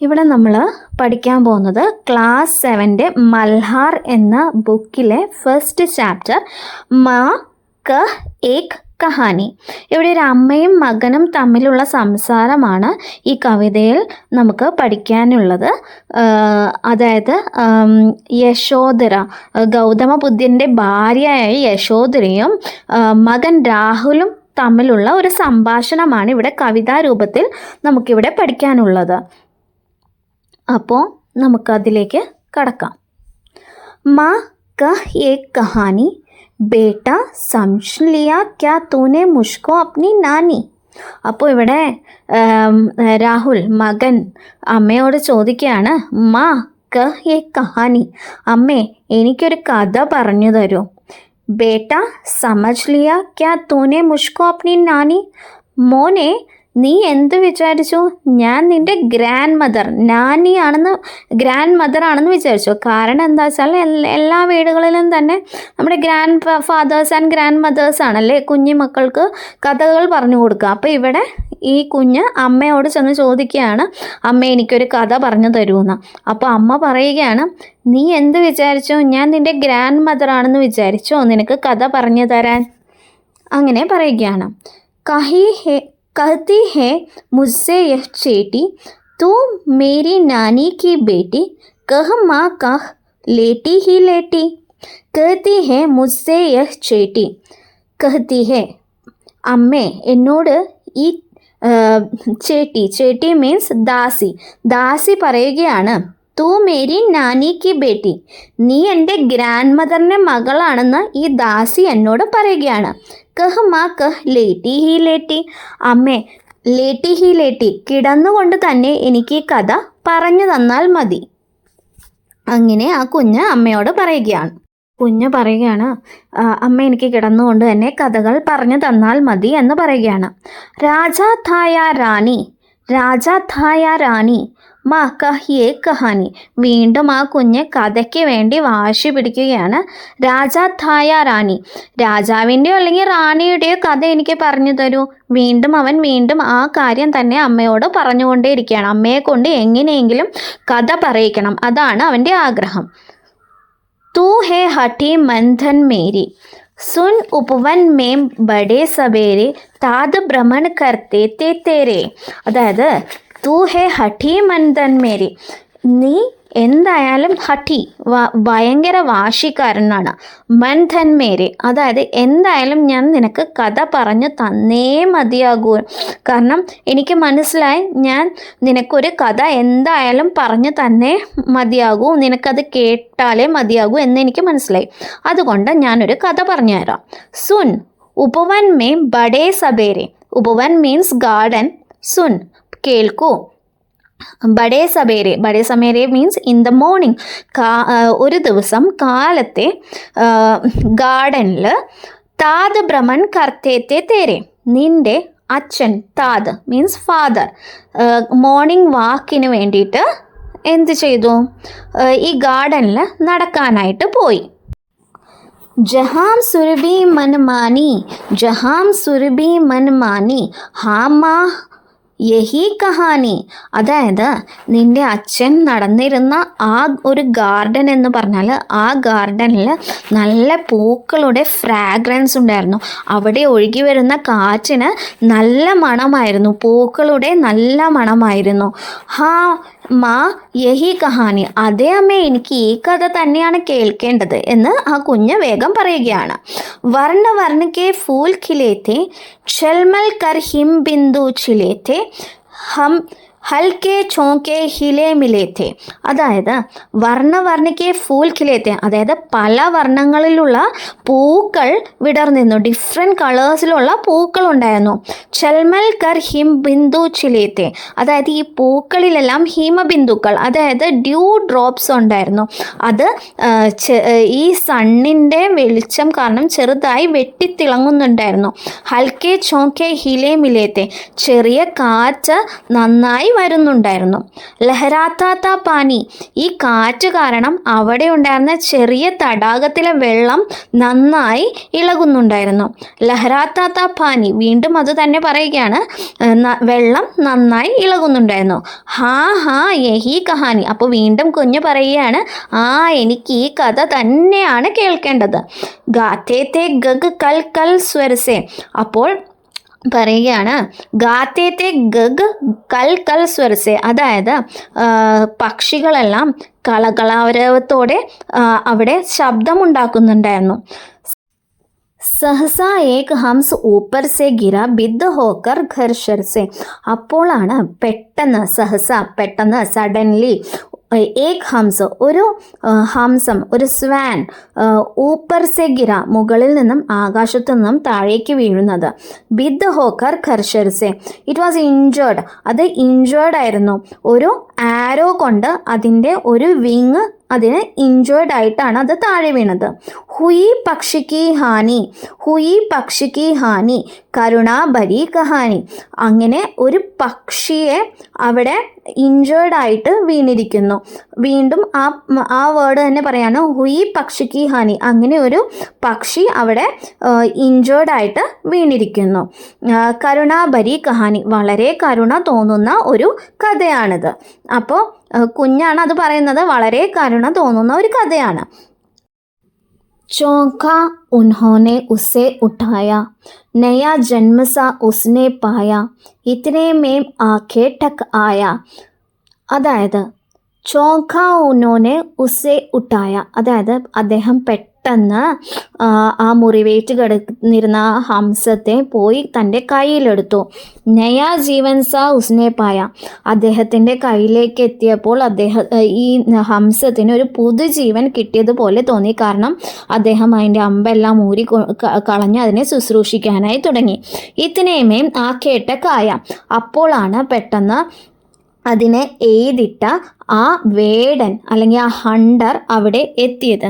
ഇവിടെ നമ്മൾ പഠിക്കാൻ പോകുന്നത് ക്ലാസ് 7 മൽഹാർ എന്ന ബുക്കിലെ ഫസ്റ്റ് ചാപ്റ്റർ മാ കഹ് ഏക് കഹാനി. ഇവിടെ ഒരു അമ്മയും മകനും തമ്മിലുള്ള സംസാരമാണ് ഈ കവിതയിൽ നമുക്ക് പഠിക്കാനുള്ളത്. അതായത് യശോധര, ഗൗതമ ബുദ്ധൻ്റെ ഭാര്യയായ യശോധരയും മകൻ രാഹുലും തമ്മിലുള്ള ഒരു സംഭാഷണമാണ് ഇവിടെ കവിതാരൂപത്തിൽ നമുക്കിവിടെ പഠിക്കാനുള്ളത്. അപ്പോൾ നമുക്കതിലേക്ക് കടക്കാം. മാ കഹ് ഏക് കഹാനി, ബേട്ട സമझ लिया क्या तूने मुझको अपनी नानी. അപ്പോൾ ഇവിടെ രാഹുൽ മകൻ അമ്മയോട് ചോദിക്കുകയാണ്, മാ കഹ് ഏക് കഹാനി, അമ്മേ എനിക്കൊരു കഥ പറഞ്ഞു തരൂ. ബേട്ട സമझ लिया क्या तूने मुझको अपनी नानी, മോനെ നീ എന്ത് വിചാരിച്ചു ഞാൻ നിൻ്റെ ഗ്രാൻഡ് മദർ ആണെന്ന് വിചാരിച്ചു. കാരണം എന്താ വെച്ചാൽ എല്ലാ വീടുകളിലും തന്നെ നമ്മുടെ grandfathers and grandmothers ആണല്ലേ കുഞ്ഞു മക്കൾക്ക് കഥകൾ പറഞ്ഞു കൊടുക്കുക. അപ്പോൾ ഇവിടെ ഈ കുഞ്ഞ് അമ്മയോട് ചെന്ന് ചോദിക്കുകയാണ്, അമ്മ എനിക്കൊരു കഥ പറഞ്ഞു തരുമെന്ന്. അപ്പോൾ അമ്മ പറയുകയാണ്, നീ എന്ത് വിചാരിച്ചു ഞാൻ നിൻ്റെ ഗ്രാൻഡ് മദർ ആണെന്ന് വിചാരിച്ചോ നിനക്ക് കഥ പറഞ്ഞു തരാൻ. അങ്ങനെ പറയുകയാണ്. कहती है मुझसे यह चेटी, तू मेरी नानी की बेटी, कह माँ कह लेटी ही लेटी. कहती है मुझसे यह चेटी, कहती है അമ്മേ എന്നോട് ഈ ചേട്ടി മീൻസ് ദാസി പറയുകയാണ്, തൂ മേരി നാനി കി ബേട്ടി, നീ എൻ്റെ ഗ്രാൻഡ് മദറിൻ്റെ മകളാണെന്ന് ഈ ദാസി എന്നോട് പറയുകയാണ്. കഹ് മാ കഹ് ലേറ്റി ഹി ലേറ്റി, അമ്മേ ലേറ്റി ഹി ലേറ്റി, കിടന്നുകൊണ്ട് തന്നെ എനിക്ക് ഈ കഥ പറഞ്ഞു തന്നാൽ മതി. അങ്ങനെ ആ കുഞ്ഞ് അമ്മയോട് പറയുകയാണ്. കുഞ്ഞ് പറയുകയാണ്, അമ്മ എനിക്ക് കിടന്നുകൊണ്ട് തന്നെ കഥകൾ പറഞ്ഞു തന്നാൽ മതി എന്ന് പറയുകയാണ്. രാജാ ഥായ റാണി മാ കഹ് ഏക് കഹാനി. വീണ്ടും ആ കുഞ്ഞ് കഥയ്ക്ക് വേണ്ടി വാശി പിടിക്കുകയാണ്. രാജാ ഥായ റാണി, രാജാവിൻ്റെയോ അല്ലെങ്കിൽ റാണിയുടെയോ കഥ എനിക്ക് പറഞ്ഞു തരൂ. അവൻ വീണ്ടും ആ കാര്യം തന്നെ അമ്മയോട് പറഞ്ഞുകൊണ്ടേയിരിക്കുകയാണ്. അമ്മയെ കൊണ്ട് എങ്ങനെയെങ്കിലും കഥ പറയിക്കണം, അതാണ് അവൻ്റെ ആഗ്രഹം. തൂ ഹേ ഹഠി മൻധൻ മേരി, സുൻ ഉപവൻ മേം ബഡേ സബേരെ, താത് ഭ്രമൺ കർത്തേ തേ തേരെ. അതായത് തൂ ഹേ ഹഠി മൻധൻ മേരി, നീ എന്തായാലും ഭയങ്കര വാശിക്കാരനാണ്. മൻധൻ മേരെ, അതായത് എന്തായാലും ഞാൻ നിനക്ക് കഥ പറഞ്ഞു തന്നേ മതിയാകൂ. കാരണം എനിക്ക് മനസ്സിലായി ഞാൻ നിനക്കൊരു കഥ എന്തായാലും പറഞ്ഞു തന്നെ മതിയാകൂ, നിനക്കത് കേട്ടാലേ മതിയാകൂ എന്നെനിക്ക് മനസ്സിലായി. അതുകൊണ്ട് ഞാനൊരു കഥ പറഞ്ഞു തരാം. Sun Upvan may Bade സബേരെ, Upvan means garden, Sun കേൾക്കൂ. Bade സബേരെ means in the morning, ഒരു ദിവസം കാലത്തെ ഗാർഡനിൽ താത് ഭ്രമൺ കർത്തേത്തെ തേരെ, നിൻ്റെ അച്ഛൻ താത് മീൻസ് ഫാദർ മോർണിംഗ് വാക്കിന് വേണ്ടിയിട്ട് എന്ത് ചെയ്തു, ഈ ഗാർഡനിൽ നടക്കാനായിട്ട് പോയി. ജഹാം സുരഭി മനമാനി ഹാമാ യഹി കഹാനി. അതായത് നിൻ്റെ അച്ഛൻ നടന്നിരുന്ന ആ ഒരു ഗാർഡൻ എന്ന് പറഞ്ഞാൽ ആ ഗാർഡനിൽ നല്ല പൂക്കളുടെ ഫ്രാഗ്രൻസ് ഉണ്ടായിരുന്നു. അവിടെ ഒഴുകി വരുന്ന കാറ്റിന് നല്ല മണമായിരുന്നു, പൂക്കളുടെ നല്ല മണമായിരുന്നു. ഹാ മാ യഹി കഹാനി, അതേ അമ്മേ എനിക്ക് ഈ കഥ തന്നെയാണ് കേൾക്കേണ്ടത് എന്ന് ആ കുഞ്ഞ് വേഗം പറയുകയാണ്. വർണ്ണ ഫൂൽ ഖിലേത്തെ, ഛൽമൽ കർ ഹിം ബിന്ദു ഛിലേത്തെ, ഹം ഹൽക്കെ ചോക്കെ ഹിലേ മിലേത്തെ. അതായത് വർണ്ണക്കെ ഫൂൽ ഖിലേത്തെ, അതായത് പല വർണ്ണങ്ങളിലുള്ള പൂക്കൾ വിടർന്നിരുന്നു, ഡിഫറെൻറ്റ് കളേഴ്സിലുള്ള പൂക്കൾ ഉണ്ടായിരുന്നു. ഛൽമൽ കർ ഹിം ബിന്ദു ഛിലേത്തെ, അതായത് ഈ പൂക്കളിലെല്ലാം ഹിമബിന്ദുക്കൾ, അതായത് ഡ്യൂ ഡ്രോപ്സ് ഉണ്ടായിരുന്നു. അത് ഈ സണ്ണിൻ്റെ വെളിച്ചം കാരണം ചെറുതായി വെട്ടിത്തിളങ്ങുന്നുണ്ടായിരുന്നു. ഹൽക്കെ ചോക്കെ ഹിലേ മിലേത്തെ, ചെറിയ കാറ്റ് നന്നായി നന്നായി വരുന്നുണ്ടായിരുന്നു. ലഹരാത്താത്ത പാനി, ഈ കാറ്റ് കാരണം അവിടെ ഉണ്ടായിരുന്ന ചെറിയ തടാകത്തിലെ വെള്ളം നന്നായി ഇളകുന്നുണ്ടായിരുന്നു. ലഹരാത്താത്ത പാനി, വീണ്ടും അത് തന്നെ പറയുകയാണ്, വെള്ളം നന്നായി ഇളകുന്നുണ്ടായിരുന്നു. ഹാ ഹാ യഹി കഹാനി, അപ്പോൾ വീണ്ടും കുഞ്ഞ് പറയുകയാണ്, എനിക്ക് ഈ കഥ തന്നെയാണ് കേൾക്കേണ്ടത്. ഗാത്തേ തേ ഗഗ് കൽ കൽ സ്വരസേ, അപ്പോൾ പറയുകയാണ് ഗാത്തേ തേ ഗഗ് കൽ കൽ സ്വരസേ, അതായത് പക്ഷികളെല്ലാം കളകളാരവത്തോടെ അവിടെ ശബ്ദമുണ്ടാക്കുന്നുണ്ടായിരുന്നു. സഹസ ഏക് ഹംസ് ഊപ്പർ സെ ഗിര ബിദ്ദ ഹോക്കർ ഘർഷർ സെ, അപ്പോഴാണ് പെട്ടെന്ന് സഡൻലി ഏക് ഹംസ്, ഒരു ഹംസം, ഒരു സ്വാൻ, ഊപ്പർ സെ ഗിര, മുകളിൽ നിന്നും ആകാശത്തു നിന്നും താഴേക്ക് വീഴുന്നത്. ബിദ്ദ ഹോക്കർ ഘർഷർ സെ, ഇറ്റ് വാസ് ഇഞ്ചേർഡ്, അത് ഇഞ്ചേർഡ് ആയിരുന്നു. ഒരു ആരോ കൊണ്ട് അതിൻ്റെ ഒരു വിങ് അതിന് ഇഞ്ചേർഡ് ആയിട്ടാണ് അത് താഴെ വീണത്. ഹുയി പക്ഷിക്ക് ഹാനി കരുണാഭരി കഹാനി, അങ്ങനെ ഒരു പക്ഷിയെ അവിടെ ഇഞ്ചേർഡ് ആയിട്ട് വീണിരിക്കുന്നു. വീണ്ടും ആ വേർഡ് തന്നെ പറയാണ്, ഹുയി പക്ഷിക്ക് ഹാനി, അങ്ങനെ ഒരു പക്ഷി അവിടെ ഇഞ്ചേർഡ് ആയിട്ട് വീണിരിക്കുന്നു. കരുണാഭരി കഹാനി, വളരെ കരുണ തോന്നുന്ന ഒരു കഥയാണിത്. അപ്പോൾ കുഞ്ഞാണ് അത് പറയുന്നത്, വളരെ കരുണ തോന്നുന്ന ഒരു കഥയാണ്. चौंका उन्होंने उसे उठाया, नया जन्म सा उसने पाया, इतने में आंखें ठक आया. അതായത് ചോക്ക ഉന്നോനെ ഉസെ ഉട്ടായ, അതായത് അദ്ദേഹം പെട്ടെന്ന് ആ മുറിവേറ്റ് കിടന്നിരുന്ന ആ ഹംസത്തെ പോയി തൻ്റെ കയ്യിലെടുത്തു. നയാ ജീവൻ സാ ഉസ്നെ പായ, അദ്ദേഹത്തിൻ്റെ കയ്യിലേക്ക് എത്തിയപ്പോൾ ഈ ഹംസത്തിന് ഒരു പുതുജീവൻ കിട്ടിയതുപോലെ തോന്നി. കാരണം അദ്ദേഹം അതിൻ്റെ അമ്പെല്ലാം ഊരി കളഞ്ഞ് അതിനെ ശുശ്രൂഷിക്കാനായി തുടങ്ങി. ഇത്തിനേമേം ആ കേട്ട കായ, അപ്പോഴാണ് പെട്ടെന്ന് അതിനെ എയ്തിട്ട ആ വേടൻ അല്ലെങ്കിൽ ആ ഹണ്ടർ അവിടെ എത്തിയത്.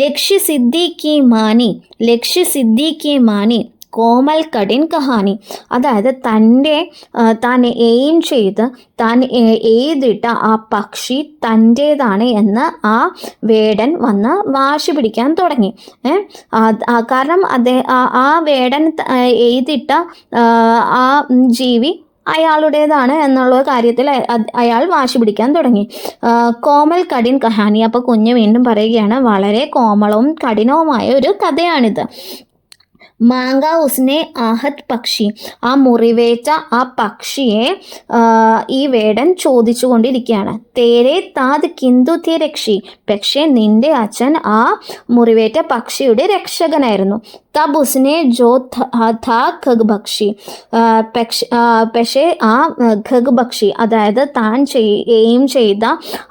ലക്ഷ്യസിദ്ധിക്ക് മാനി കോമൽ കഠിൻ കഹാനി, അതായത് താൻ എയിം ചെയ്ത് താൻ എയ്തിട്ട ആ പക്ഷി തൻ്റേതാണ് എന്ന് ആ വേടൻ വന്ന് വാശി പിടിക്കാൻ തുടങ്ങി. കാരണം ആ വേടൻ എയ്തിട്ട ആ ജീവി അയാളുടേതാണ് എന്നുള്ള കാര്യത്തിൽ അയാൾ വാശി പിടിക്കാൻ തുടങ്ങി. കോമൽ കഠിൻ കഹാനി, അപ്പോൾ കുഞ്ഞ് വീണ്ടും പറയുകയാണ്, വളരെ കോമളവും കഠിനവുമായ ഒരു കഥയാണിത്. മാങ്ക ഉസ്നെ ആഹത് പക്ഷി, ആ മുറിവേറ്റ ആ പക്ഷിയെ ഈ വേടൻ ചോദിച്ചു കൊണ്ടിരിക്കുകയാണ്. തേരെ താത് കിന്തു തി രക്ഷി, പക്ഷേ നിന്റെ അച്ഛൻ ആ മുറിവേറ്റ പക്ഷിയുടെ രക്ഷകനായിരുന്നു. തബ് ഉസ്നെ ജോ ഥാ ഖഗ് പക്ഷി, പക്ഷേ ആ ഖഗ് പക്ഷി, അതായത് താൻ എയിം ചെയ്ത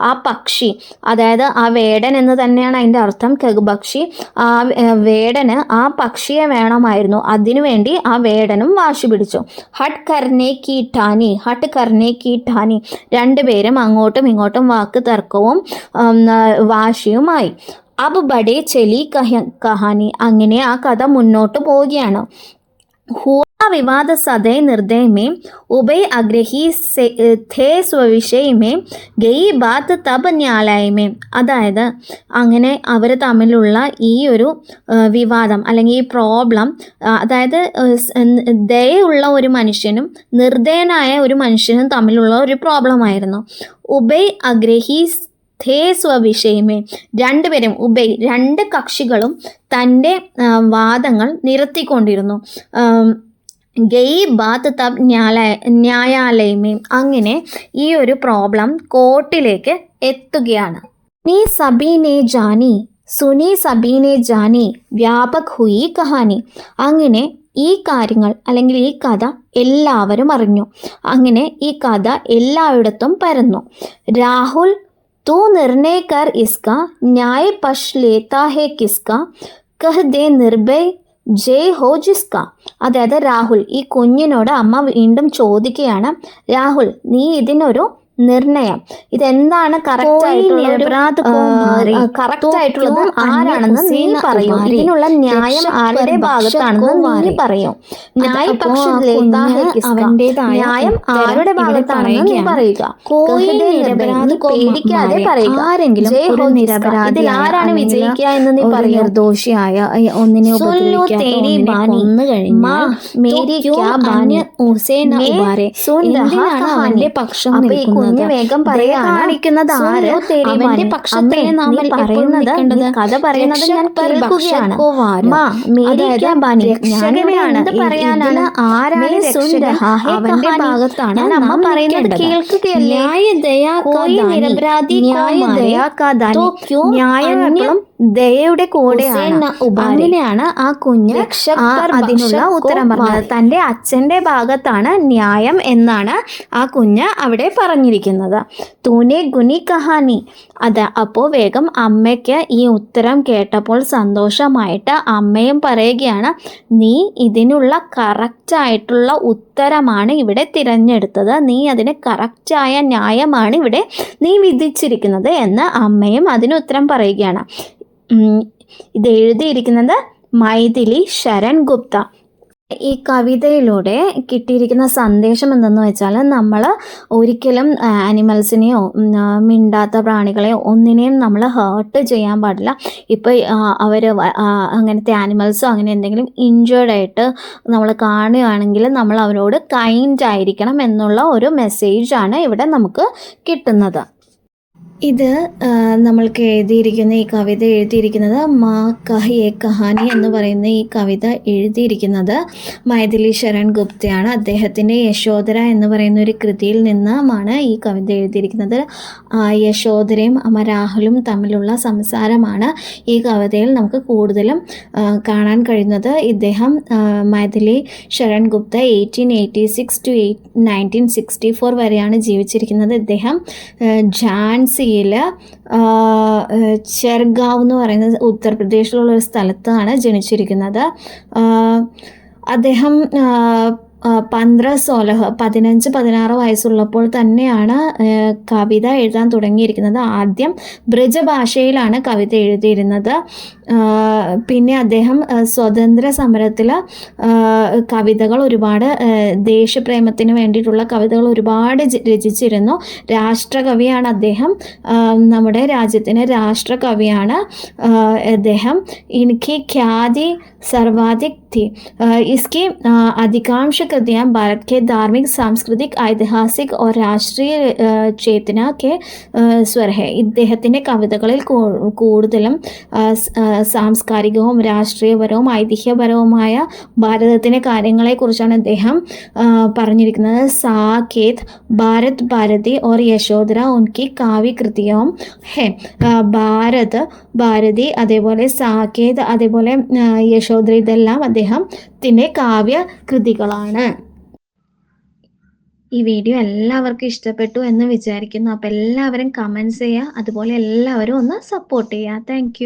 ആ പക്ഷി, അതായത് ആ വേടൻ എന്ന് തന്നെയാണ് അതിൻ്റെ അർത്ഥം, ഖഗ് പക്ഷി. ആ വേടന് ആ പക്ഷിയെ വേണമായിരുന്നു, അതിനുവേണ്ടി ആ വേടനും വാശി പിടിച്ചു. ഹട്ട് കർനെ കി ഠാനി, രണ്ടുപേരും അങ്ങോട്ടും ഇങ്ങോട്ടും വാക്ക് തർക്കവും വാശിയുമായി. അബ് ബഡേ ചെലി കഹാനി, അങ്ങനെ ആ കഥ മുന്നോട്ട് പോവുകയാണ്. हुआ विवाद सदै निर्दय में उभय आग्रही थे स्वविषय में गई बात तब न्यायालय में, അതായത് അങ്ങനെ അവർ തമ്മിലുള്ള ഈ ഒരു വിവാദം അല്ലെങ്കിൽ ഈ പ്രോബ്ലം, അതായത് ദയുള്ള ഒരു മനുഷ്യനും നിർദയനായ ഒരു മനുഷ്യനും തമ്മിലുള്ള ഒരു പ്രോബ്ലമായിരുന്നു. ഉഭയ ആഗ്രഹി ഥേ സ്വവിഷയമേ, രണ്ടുപേരും രണ്ട് കക്ഷികളും തൻ്റെ വാദങ്ങൾ നിരത്തിക്കൊണ്ടിരുന്നു. ഗൈ ബാത്ത് തബ് ന്യായാലയമേ, അങ്ങനെ ഈ ഒരു പ്രോബ്ലം കോർട്ടിലേക്ക് എത്തുകയാണ്. സുനി സബീനെ ജാനി വ്യാപക് ഹുയി കഹാനി, അങ്ങനെ ഈ കാര്യങ്ങൾ അല്ലെങ്കിൽ ഈ കഥ എല്ലാവരും അറിഞ്ഞു. അങ്ങനെ ഈ കഥ എല്ലായിടത്തും പരന്നു. രാഹുൽ तू निर्णय कर इसका, न्याय पक्ष लेता है किसका, कह दे निर्भय ജയ് ഹോ ജിസ്ക, അതായത് രാഹുൽ, ഈ കുഞ്ഞിനോട് അമ്മ വീണ്ടും ചോദിക്കുകയാണ്, രാഹുൽ നീ ഇതിനൊരു നിർണയം. ഇതെന്താണ് കറക്റ്റ് ആയിട്ടുള്ളത് ആരാണെന്ന് നീ പറയൂ. ഇതിനുള്ള ന്യായം ആരുടെ ഭാഗത്താണെന്ന് നീ പറയൂ. ന്യായം ആരുടെ ഭാഗത്താണെന്ന് നീ പറയുക. പേടിക്കാതെ പറയുക. ആരെങ്കിലും ഇതിൽ ആരാണ് വിജയിക്കുക എന്ന് നീ പറയൂ. നിർദോഷിയായ ഒന്നിനെ അവന്റെ പക്ഷം കുഞ്ഞ് വേഗം കാണിക്കുന്നത് ആര്? അവന്റെ പക്ഷത്തെ പറയുന്നത് കഥ പറയുന്നത് ഞാൻ കേൾക്കുകയാണ്. പറയാനാണ് ആരാണ് അവന്റെ ഭാഗത്താണ് അമ്മ പറയുന്നത് കേൾക്കുകയല്ലേ. ന്യായം ദയയുടെ കൂടെയാണ്. അങ്ങനെയാണ് ആ കുഞ്ഞ് അതിനുള്ള ഉത്തരം പറഞ്ഞത്. തൻ്റെ അച്ഛൻ്റെ ഭാഗത്താണ് ന്യായം എന്നാണ് ആ കുഞ്ഞ് അവിടെ പറഞ്ഞിരിക്കുന്നത്. തൂനെ ഗുനി കഹാനി. അപ്പോൾ വേഗം അമ്മയ്ക്ക് ഈ ഉത്തരം കേട്ടപ്പോൾ സന്തോഷമായിട്ട് അമ്മയും പറയുകയാണ്, നീ ഇതിനുള്ള കറക്റ്റായിട്ടുള്ള ഉത്തരമാണ് ഇവിടെ തിരഞ്ഞെടുത്തത്. നീ അതിന് കറക്റ്റായ ന്യായമാണ് ഇവിടെ നീ വിധിച്ചിരിക്കുന്നത് എന്ന് അമ്മയും അതിന് ഉത്തരം പറയുകയാണ്. ഇത് എഴുതിയിരിക്കുന്നത് മൈഥിലി ശരൺ ഗുപ്ത. ഈ കവിതയിലൂടെ കിട്ടിയിരിക്കുന്ന സന്ദേശം എന്തെന്ന് വെച്ചാൽ, നമ്മൾ ഒരിക്കലും ആനിമൽസിനെയോ മിണ്ടാത്ത പ്രാണികളെയോ ഒന്നിനെയും നമ്മൾ ഹേർട്ട് ചെയ്യാൻ പാടില്ല. ഇപ്പോൾ അവർ അങ്ങനത്തെ ആനിമൽസോ അങ്ങനെ എന്തെങ്കിലും ഇഞ്ചേർഡായിട്ട് നമ്മൾ കാണുകയാണെങ്കിൽ നമ്മൾ അവരോട് കൈൻഡ് ആയിരിക്കണം എന്നുള്ള ഒരു മെസ്സേജാണ് ഇവിടെ നമുക്ക് കിട്ടുന്നത്. ഇത് നമ്മൾക്ക് എഴുതിയിരിക്കുന്ന ഈ കവിത എഴുതിയിരിക്കുന്നത് മാ കഹിയെ കഹാനി എന്ന് പറയുന്ന ഈ കവിത എഴുതിയിരിക്കുന്നത് മൈഥിലി ശരൺ ഗുപ്തയാണ്. അദ്ദേഹത്തിൻ്റെ യശോധര എന്ന് പറയുന്ന ഒരു കൃതിയിൽ നിന്നുമാണ് ഈ കവിത എഴുതിയിരിക്കുന്നത്. യശോധരയും രാഹുലും തമ്മിലുള്ള സംസാരമാണ് ഈ കവിതയിൽ നമുക്ക് കൂടുതലും കാണാൻ കഴിയുന്നത്. ഇദ്ദേഹം മൈഥിലി ശരൺ ഗുപ്ത 1886 to 1964 വരെയാണ് ജീവിച്ചിരിക്കുന്നത്. ഇദ്ദേഹം ഝാൻസി ചെർഗാവ് എന്ന് പറയുന്ന ഉത്തർപ്രദേശിലുള്ള ഒരു സ്ഥലത്താണ് ജനിച്ചിരിക്കുന്നത്. അദ്ദേഹം 15-16 വയസ്സുള്ളപ്പോൾ തന്നെയാണ് കവിത എഴുതാൻ തുടങ്ങിയിരിക്കുന്നത്. ആദ്യം ബ്രജഭാഷയിലാണ് കവിത എഴുതിയിരുന്നത്. പിന്നെ അദ്ദേഹം സ്വതന്ത്ര സമരത്തിൽ കവിതകൾ ഒരുപാട്, ദേശപ്രേമത്തിന് വേണ്ടിയിട്ടുള്ള കവിതകൾ ഒരുപാട് രചിച്ചിരുന്നു. രാഷ്ട്രകവിയാണ് അദ്ദേഹം. നമ്മുടെ രാജ്യത്തിന് രാഷ്ട്രകവിയാണ് അദ്ദേഹം. इनकी ख्याति सर्वाधिक थी. इसकी अधिकांश कृतियाँ भारत के धार्मिक, सांस्कृतिक, ऐतिहासिक और राष्ट्रीय चेतना के स्वर है. ഇദ്ദേഹത്തിൻ്റെ കവിതകളിൽ കൂടുതലും സാംസ്കാരികവും രാഷ്ട്രീയപരവും ഐതിഹ്യപരവുമായ ഭാരതത്തിൻ്റെ കാര്യങ്ങളെക്കുറിച്ചാണ് അദ്ദേഹം പറഞ്ഞിരിക്കുന്നത്. സാകേത്, ഭാരത് ഭാരതി और യശോധര ഉൻകി കാവ്യകൃതിയും ഹെ. ഭാരതി, അതേപോലെ സാകേത്, അതേപോലെ യശോധര, ഇതെല്ലാം അദ്ദേഹത്തിൻ്റെ കാവ്യകൃതികളാണ്. ഈ വീഡിയോ എല്ലാവർക്കും ഇഷ്ടപ്പെട്ടു എന്ന് വിചാരിക്കുന്നു. അപ്പോൾ എല്ലാവരും കമൻറ്റ്സ് ചെയ്യുക, അതുപോലെ എല്ലാവരും ഒന്ന് സപ്പോർട്ട് ചെയ്യുക. താങ്ക്